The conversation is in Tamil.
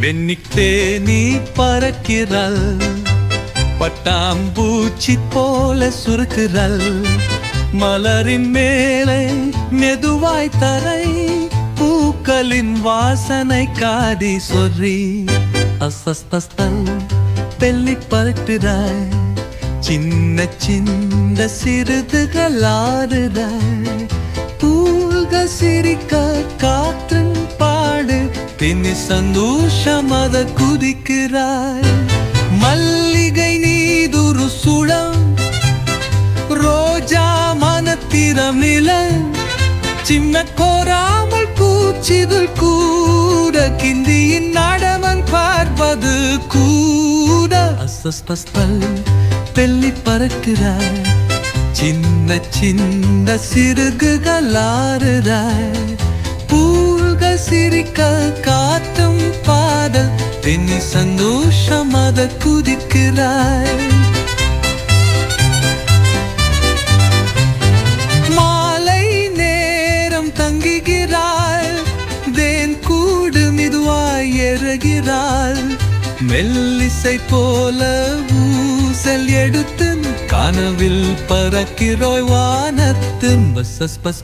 வெண்ணித்தே நீ பறக்கிறாள், பட்டாம்பூச்சி போல சுருக்குறாள். மலரின் மேலே மெதுவாய் தரை, பூக்களின் வாசனை காதி சொறி. அஸ்தஸ்தல் பெல்லி பறக்கிறாய், சின்ன சின்ன சிறுதுகள் ஆடுறாய். பூல்கள் சிரிக்க காற்றின் பாடு, தினி சந்தோஷம் அத குதிக்கிறாய். மல்லிகை நீதுரு சுடம், ரோஜா மனத்திரம் நில, சின்ன கோராமல் பூச்சிதுள் கூட, கிந்தியின் நடமன் பார்ப்பது கூட. அஸ்தஸ்தல் பெல்லி பறக்கிறாய், சின்ன சின்ன சிறுகுகள் ஆறுறாய். பூல்கள் சிரிக்க காற்றும் பாடல், தினி சந்தோஷம் அத குதிக்கிறாய். மாலை நேரம் தங்குகிறாள், தேன் கூடு மிதுவாய் எறுகிறாள். மெல்லிசை போல ஊசல் எடுத்து, கனவில் பறக்கிறோய் வானத்து. Bus bus bus